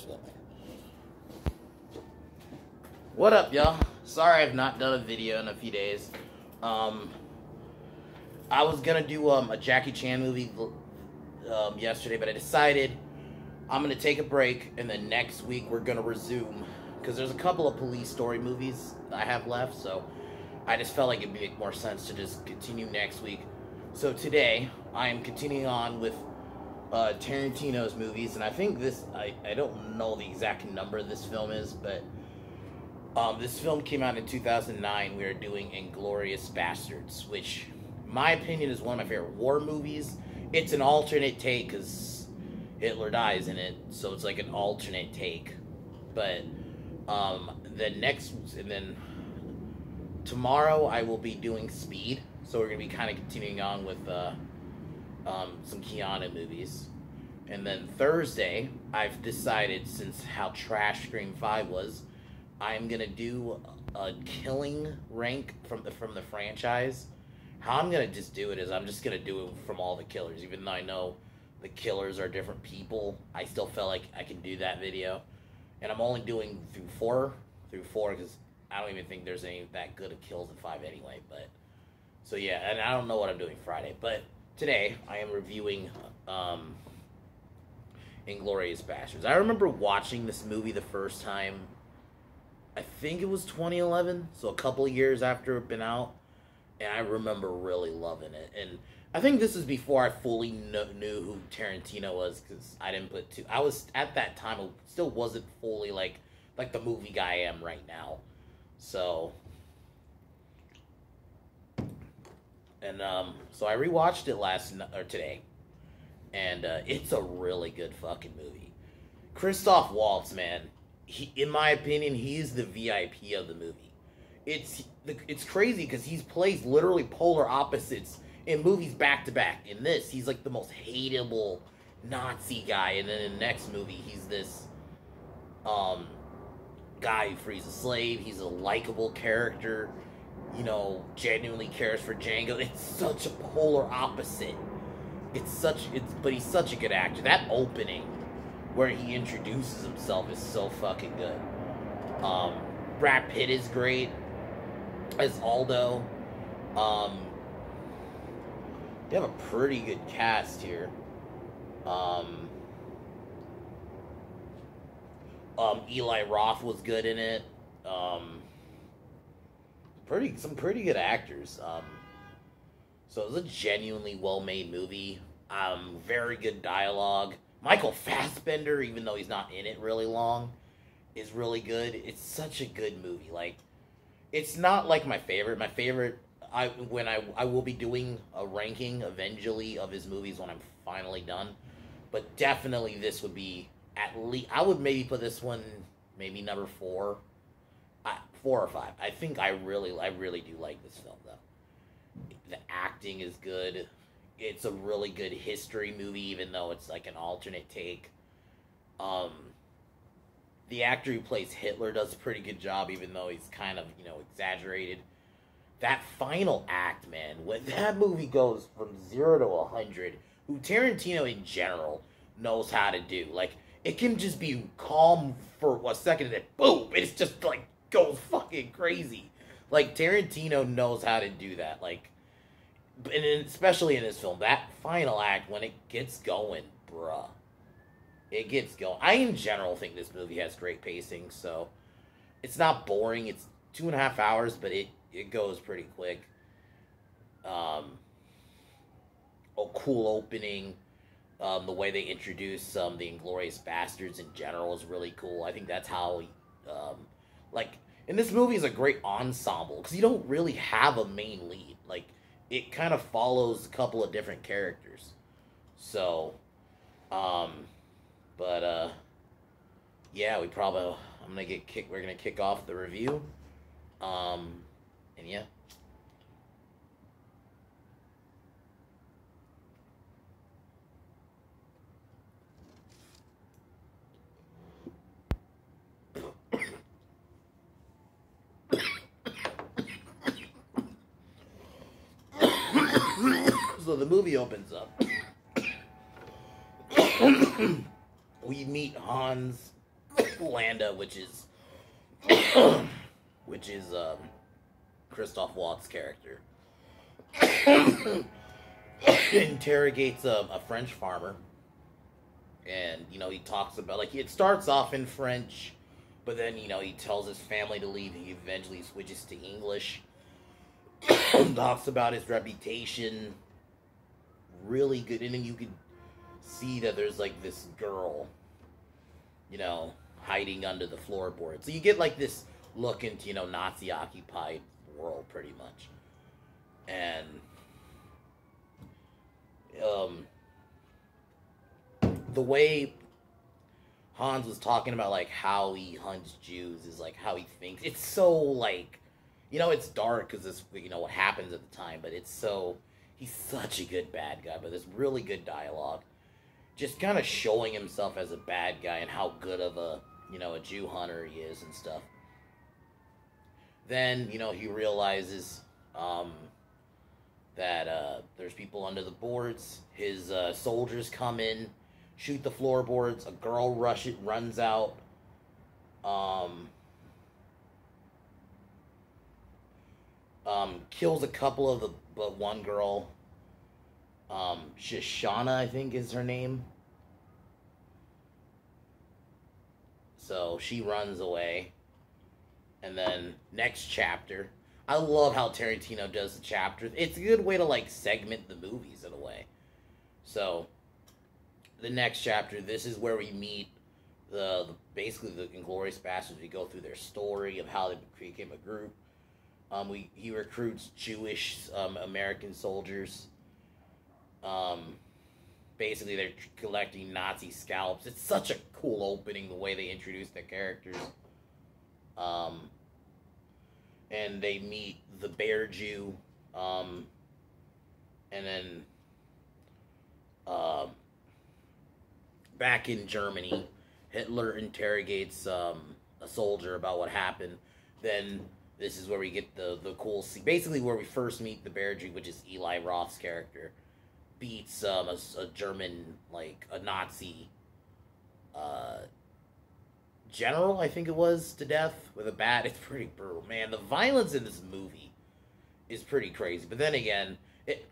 filming. What up, y'all? Sorry I've not done a video in a few days. I was gonna do a Jackie Chan movie yesterday, but I decided I'm gonna take a break, and then next week we're gonna resume, because there's a couple of police story movies I have left, so I just felt like it'd make more sense to just continue next week. So today, I am continuing on with Tarantino's movies, and I think this, I don't know the exact number this film is, but this film came out in 2009. We are doing Inglorious Basterds, which, in my opinion, is one of my favorite war movies. It's an alternate take, because Hitler dies in it, so it's like an alternate take. But, then tomorrow I will be doing Speed, so we're going to be kind of continuing on with, some Keanu movies. And then Thursday, I've decided, since how trash Scream 5 was, I'm gonna do a killing rank from the franchise. How I'm gonna just do it is I'm just gonna do it from all the killers, even though I know the killers are different people. I still felt like I can do that video, and I'm only doing through four because I don't even think there's any that good of kills in 5 anyway. But so yeah, and I don't know what I'm doing Friday, but today I am reviewing Inglorious Basterds. I remember watching this movie the first time. I think it was 2011, so a couple of years after it had been out, and I remember really loving it. And I think this is before I fully knew who Tarantino was, because I didn't put two. I was, at that time, I still wasn't fully like the movie guy I am right now. So, and so I rewatched it today, and it's a really good fucking movie. Christoph Waltz, man. In my opinion, he's the VIP of the movie. It's crazy because he plays literally polar opposites in movies back to back. In this, he's like the most hateable Nazi guy, and then in the next movie, he's this guy who frees a slave. He's a likable character, genuinely cares for Django. It's such a polar opposite. But he's such a good actor. That opening where he introduces himself is so fucking good. Brad Pitt is great as Aldo. They have a pretty good cast here. Eli Roth was good in it. Some pretty good actors. So it was a genuinely well-made movie. Very good dialogue. Michael Fassbender, even though he's not in it really long, is really good. It's such a good movie. Like, it's not like my favorite. My favorite, I will be doing a ranking eventually of his movies when I'm finally done. But definitely this would be at least, I would maybe put this one maybe number 4. 4 or 5. I think I really do like this film though. The acting is good. It's a really good history movie, even though it's like an alternate take. The actor who plays Hitler does a pretty good job, even though he's kind of, exaggerated. That final act, man, when that movie goes from 0 to 100, who Tarantino in general knows how to do. Like, it can just be calm for a second and then boom, it's just like goes fucking crazy. Like, Tarantino knows how to do that. Like, and especially in this film, that final act, when it gets going, bruh. It gets going. I, in general, think this movie has great pacing, so it's not boring. It's 2.5 hours, but it goes pretty quick. A cool opening. The way they introduce the Inglorious Basterds in general is really cool. I think that's how, and this movie is a great ensemble, because you don't really have a main lead. Like, it kind of follows a couple of different characters. So, yeah, we're gonna kick off the review. And yeah. So the movie opens up. We meet Hans Landa, which is Christoph Waltz's character, interrogates a French farmer, and he talks about, like, it starts off in French, but then he tells his family to leave, and he eventually switches to English. Talks about his reputation, really good, and then you can see that there's like this girl, hiding under the floorboard. So you get like this look into Nazi occupied world pretty much, and the way Hans was talking about like how he hunts Jews is like how he thinks. It's so like, it's dark because this, what happens at the time, but he's such a good bad guy, but there's really good dialogue. Just kind of showing himself as a bad guy and how good of a Jew hunter he is and stuff. Then, he realizes that there's people under the boards. His soldiers come in, shoot the floorboards. A girl runs out. Kills a couple of but one girl. Shoshana, I think, is her name. So she runs away. And then next chapter, I love how Tarantino does the chapters. It's a good way to like segment the movies in a way. So the next chapter, this is where we meet basically the Inglorious Basterds. We go through their story of how they became a group. He recruits Jewish American soldiers. Basically, they're collecting Nazi scalps. It's such a cool opening, the way they introduce their characters. And they meet the Bear Jew. And then back in Germany, Hitler interrogates a soldier about what happened. Then this is where we get the cool scene. Basically, where we first meet the Bear Jew, which is Eli Roth's character. Beats a German, like a Nazi general, I think it was, to death with a bat. It's pretty brutal, man. The violence in this movie is pretty crazy. But then again,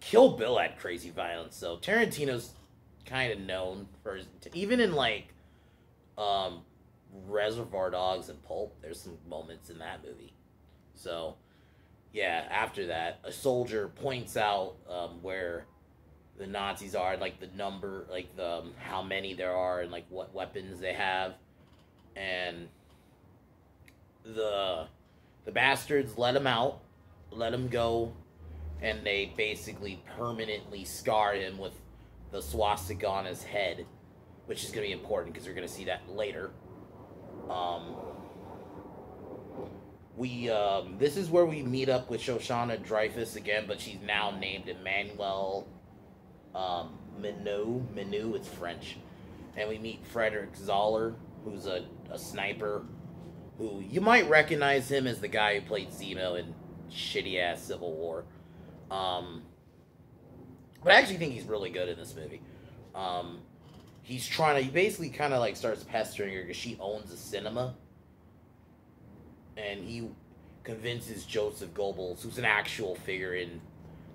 Kill Bill had crazy violence, so Tarantino's kind of known for even in like Reservoir Dogs and Pulp. There's some moments in that movie. So yeah, after that, a soldier points out where the Nazis are, like the number, like the how many there are, and like what weapons they have, and the Basterds let him out, let him go, and they basically permanently scar him with the swastika on his head, which is going to be important because we're going to see that later. This is where we meet up with Shoshana Dreyfus again, but she's now named Emmanuel Menu, it's French. And we meet Frederick Zoller, who's a sniper, who you might recognize him as the guy who played Zemo in shitty-ass Civil War. But I actually think he's really good in this movie. He basically kind of like starts pestering her because she owns a cinema. And he convinces Joseph Goebbels, who's an actual figure in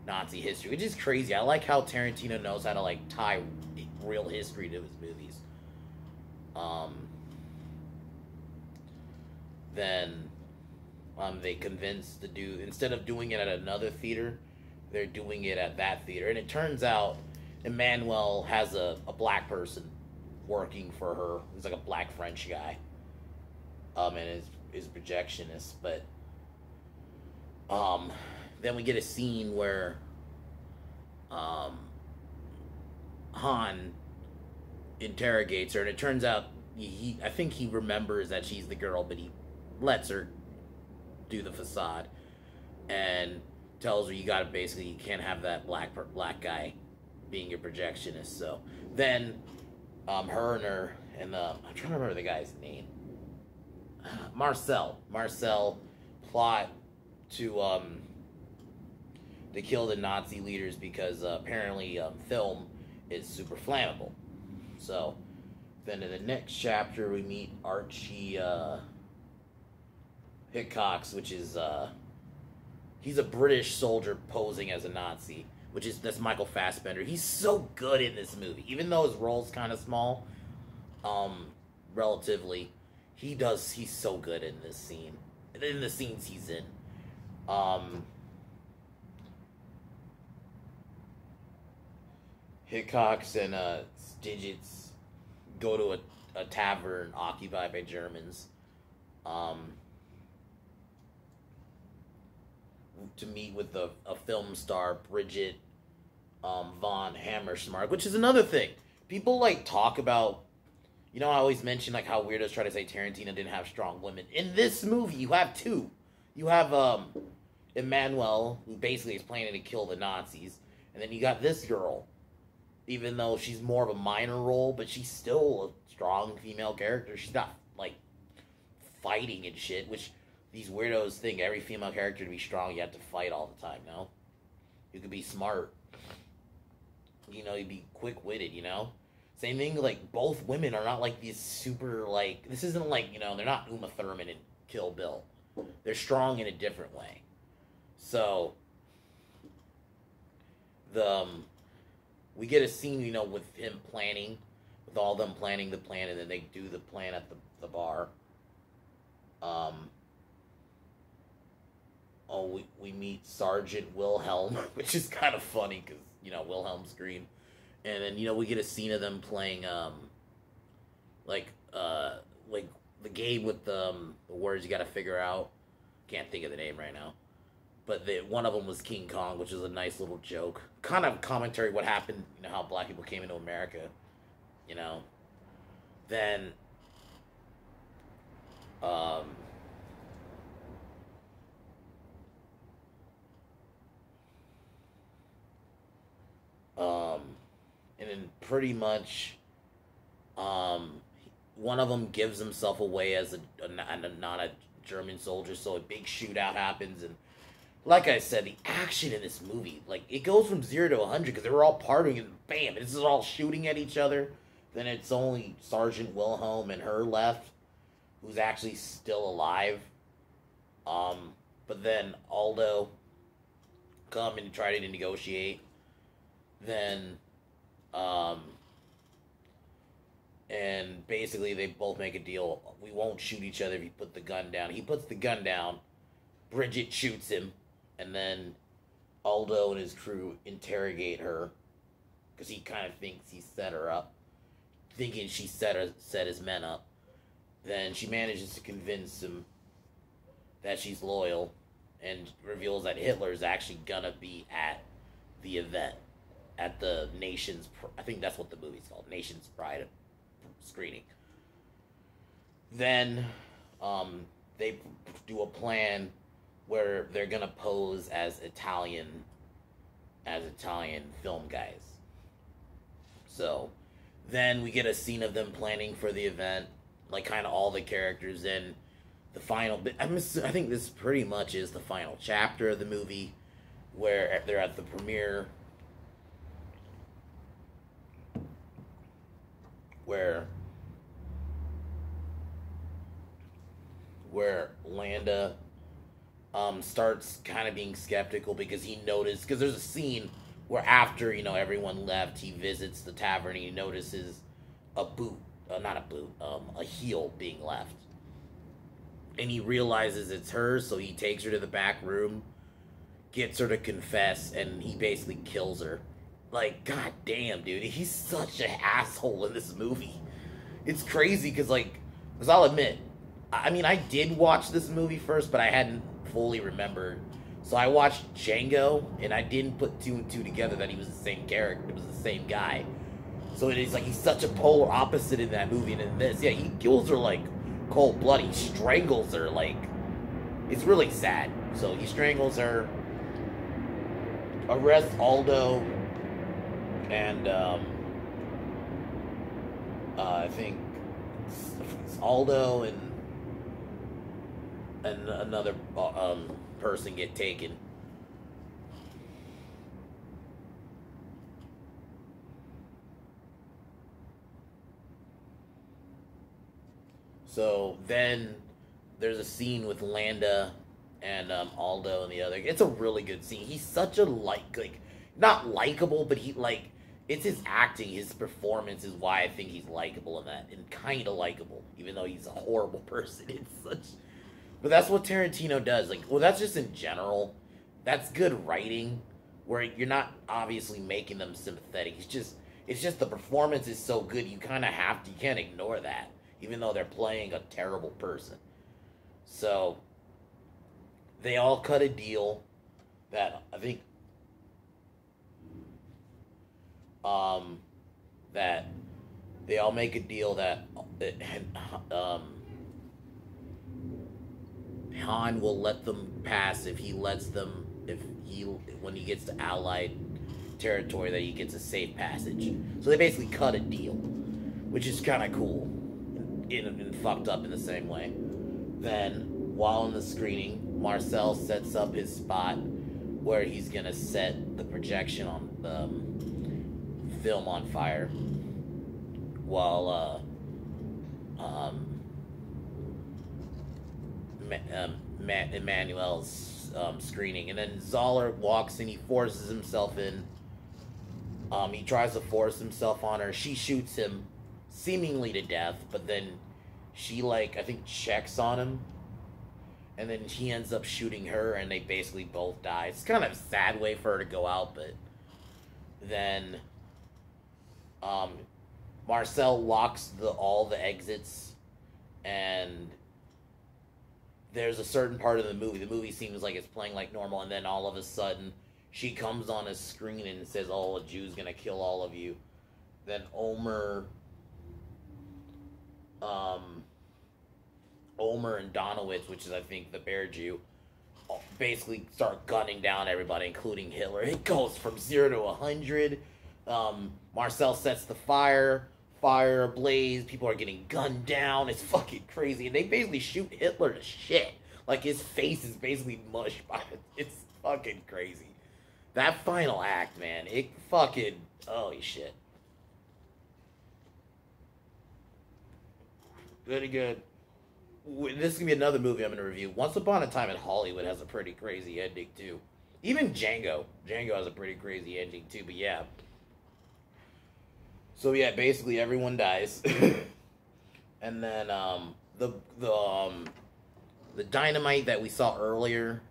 Nazi history, which is crazy. I like how Tarantino knows how to like tie real history to his movies. Then they convince the dude, instead of doing it at another theater, they're doing it at that theater. And it turns out Emmanuel has a black person working for her. He's like a black French guy. And is projectionist. But then we get a scene where Han interrogates her, and it turns out I think he remembers that she's the girl, but he lets her do the facade and tells her you can't have that black guy being your projectionist. So then her and I'm trying to remember the guy's name, Marcel plot to kill the Nazi leaders because apparently film is super flammable. So Then in the next chapter, we meet Archie Hickox, which is he's a British soldier posing as a Nazi, that's Michael Fassbender. He's so good in this movie, even though his role's kind of small, relatively. He's so good in this scene, in the scenes he's in. Hickox and Digits go to a tavern occupied by Germans. To meet with a film star, Bridget von Hammersmark, which is another thing. People like talk about, I always mention like how weirdos try to say Tarantino didn't have strong women. In this movie, you have two. You have Emmanuelle, who basically is planning to kill the Nazis, and then you got this girl, even though she's more of a minor role, but she's still a strong female character. She's not like fighting and shit, which these weirdos think every female character to be strong, you have to fight all the time, no? You could be smart. You'd be quick-witted, Same thing, like, both women are not, like, these super, like... This isn't like, they're not Uma Thurman and Kill Bill. They're strong in a different way. So, we get a scene, with him planning, with all them planning the plan, and then they do the plan at the bar. We meet Sergeant Wilhelm, which is kind of funny because, Wilhelm's green. And then, we get a scene of them playing, like the game with the words you got to figure out. Can't think of the name right now. But one of them was King Kong, which is a nice little joke. Kind of commentary what happened, how black people came into America, Then, and then pretty much, one of them gives himself away as not a German soldier, so a big shootout happens, and like I said, the action in this movie, like, it goes from 0 to 100, because they were all partying, and bam, this is all shooting at each other. Then it's only Sergeant Wilhelm and her left, who's actually still alive. But then Aldo come and try to negotiate. Then, and basically they both make a deal. We won't shoot each other if you put the gun down. He puts the gun down. Bridget shoots him. And then Aldo and his crew interrogate her, because he kind of thinks he set her up, thinking she set his men up. Then she manages to convince him that she's loyal, and reveals that Hitler's actually gonna be at the event, at the Nation's, I think that's what the movie's called, Nation's Pride screening. Then they do a plan where they're gonna pose as Italian film guys. So then we get a scene of them planning for the event, like kind of all the characters. Then the final bit, I think this pretty much is the final chapter of the movie, where they're at the premiere, where Landa starts kind of being skeptical, because he noticed, because there's a scene where after, everyone left, he visits the tavern, and he notices a heel being left. And he realizes it's hers, so he takes her to the back room, gets her to confess, and he basically kills her. Like, god damn, dude, he's such an asshole in this movie. It's crazy, because I'll admit, I did watch this movie first, but I hadn't fully remembered. So I watched Django, and I didn't put two and two together that he was the same character. It was the same guy. So it is like he's such a polar opposite in that movie, and in this, yeah, he kills her like cold blood. He strangles her, like, it's really sad. So he strangles her, arrests Aldo, and I think it's Aldo and another person get taken. So then there's a scene with Landa and Aldo and the other. It's a really good scene. He's such a not likable, but it's his acting, his performance is why I think he's likable in that, and kind of likable, even though he's a horrible person. But that's what Tarantino does. That's just in general. That's good writing, where you're not obviously making them sympathetic. It's just the performance is so good, you can't ignore that, even though they're playing a terrible person. So they all cut a deal that I think that they all make a deal that Han will let them pass when he gets to Allied territory, that he gets a safe passage. So they basically cut a deal, which is kind of cool and fucked up in the same way. Then, while in the screening, Marcel sets up his spot where he's gonna set the projection on the film on fire, while Emmanuel's screening. And then Zoller walks in, he forces himself in. He tries to force himself on her. She shoots him seemingly to death, but then she, I think, checks on him. And then he ends up shooting her, and they basically both die. It's kind of a sad way for her to go out, but then Marcel locks all the exits, and there's a certain part of the movie seems like it's playing like normal, and then all of a sudden she comes on a screen and says, "Oh, a Jew's gonna kill all of you." Then Omer and Donowitz, which is I think the Bear Jew, basically start gunning down everybody, including Hitler. It goes from 0 to 100. Marcel sets the fire ablaze. People are getting gunned down. It's fucking crazy, and they basically shoot Hitler to shit. His face is basically mushed by it. It's fucking crazy. That final act, man, it fucking, holy shit. Very good. This is gonna be another movie I'm gonna review. Once Upon a Time in Hollywood has a pretty crazy ending too. Even Django has a pretty crazy ending too. But yeah. So yeah, basically everyone dies, and then the dynamite that we saw earlier,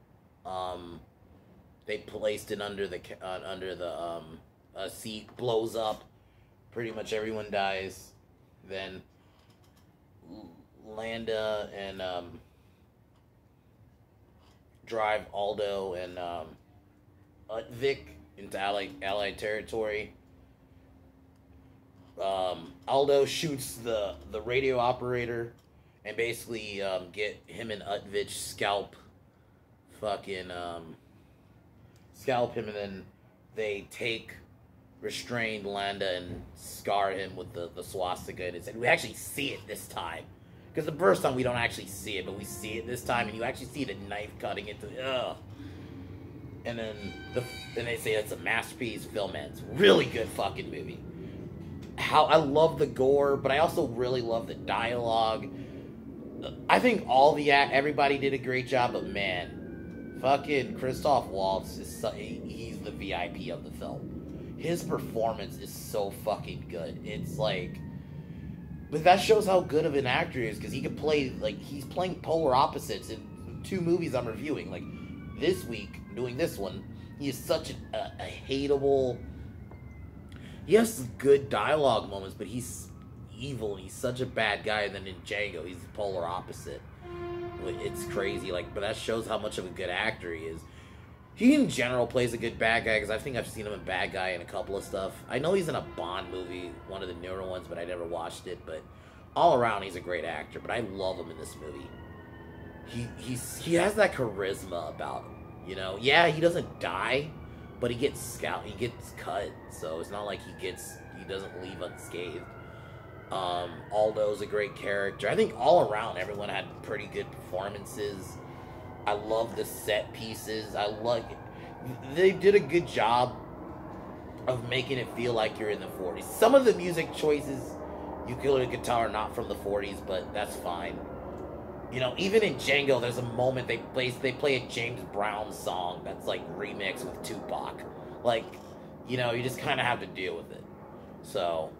they placed it under the seat, blows up. Pretty much everyone dies. Then Landa and drive Aldo and Utvik into Allied territory. Aldo shoots the radio operator and basically get him and Utvik scalp him, and then they restrained Landa and scar him with the swastika in his head. We actually see it this time. Because the first time we don't actually see it, but we see it this time, and you actually see the knife cutting into and then they say it's a masterpiece. Film ends. Really good fucking movie. I love the gore, but I also really love the dialogue. I think everybody did a great job, but man, fucking Christoph Waltz he's the VIP of the film. His performance is so fucking good. It's but that shows how good of an actor he is, because he could play, he's playing polar opposites in 2 movies I'm reviewing. This week, doing this one, he is such a hateable. He has good dialogue moments, but he's evil, and he's such a bad guy, and then in Django, he's the polar opposite. It's crazy, but that shows how much of a good actor he is. He, in general, plays a good bad guy, because I think I've seen him a bad guy in a couple of stuff. I know he's in a Bond movie, one of the newer ones, but I never watched it. But all around, he's a great actor, but I love him in this movie. He has that charisma about him, Yeah, he doesn't die, but he gets cut, so it's not like he doesn't leave unscathed. Aldo's a great character. I think all around, everyone had pretty good performances. I love the set pieces. They did a good job of making it feel like you're in the 40s. Some of the music choices ukulele guitar not from the 40s, but that's fine. You know, even in Django, there's a moment they play a James Brown song that's like remixed with Tupac. Like, you know, you just kind of have to deal with it. So,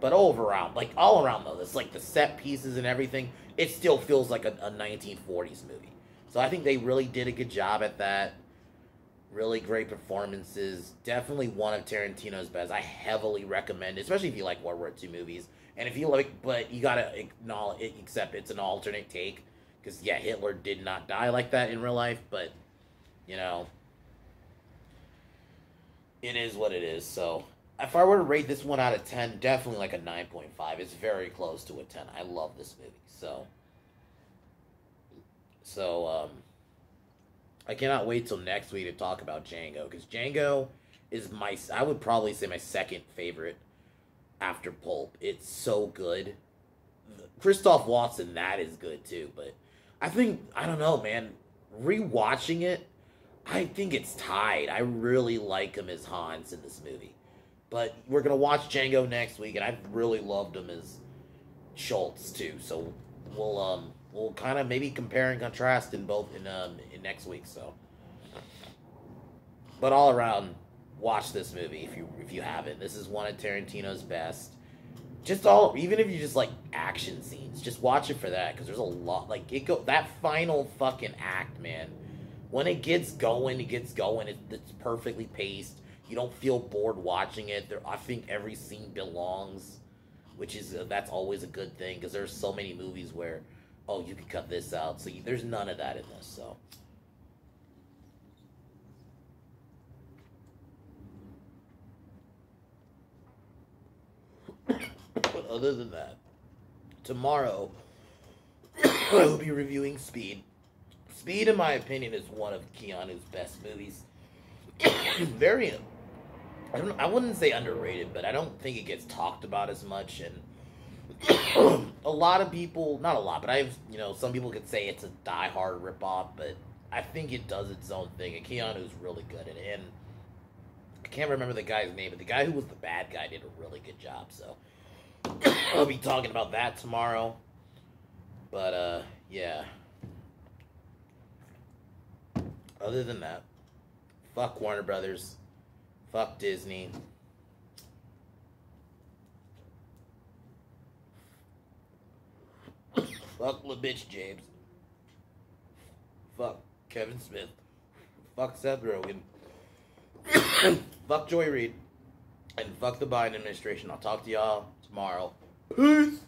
but all around though, it's like the set pieces and everything. It still feels like a 1940s movie. So I think they really did a good job at that. Really great performances. Definitely one of Tarantino's best. I heavily recommend it, especially if you like World War II movies. And if you like, but you gotta acknowledge, accept it's an alternate take. Because, yeah, Hitler did not die like that in real life, but, you know, it is what it is. So, if I were to rate this one out of 10, definitely like a 9.5. It's very close to a 10. I love this movie. So, I cannot wait till next week to talk about Django, because Django is I would probably say my second favorite after Pulp. It's so good. Christoph Waltz in that is good too, but I don't know, man. Rewatching it, I think it's tied. I really like him as Hans in this movie. But we're going to watch Django next week, and I really loved him as Schultz too. So we'll kind of maybe compare and contrast in next week. So, but all around, watch this movie if you haven't. This is one of Tarantino's best. Even if you just like action scenes, just watch it for that, because there's a lot. Like that final fucking act, man. When it gets going. It's perfectly paced. You don't feel bored watching it. I think every scene belongs, that's always a good thing, because there's so many movies where, oh, you can cut this out. So there's none of that in this. So. But other than that, tomorrow I will be reviewing Speed. Speed, in my opinion, is one of Keanu's best movies. Very, I wouldn't say underrated, but I don't think it gets talked about as much. And a lot of people, not a lot, but some people could say it's a Die Hard ripoff, but I think it does its own thing. And Keanu's really good at it. And I can't remember the guy's name, but the guy who was the bad guy did a really good job. So I'll be talking about that tomorrow. But yeah. Other than that, fuck Warner Brothers. Fuck Disney. Fuck La Bitch James. Fuck Kevin Smith. Fuck Seth Rogen. Fuck Joy Reid. And fuck the Biden administration. I'll talk to y'all tomorrow. Peace!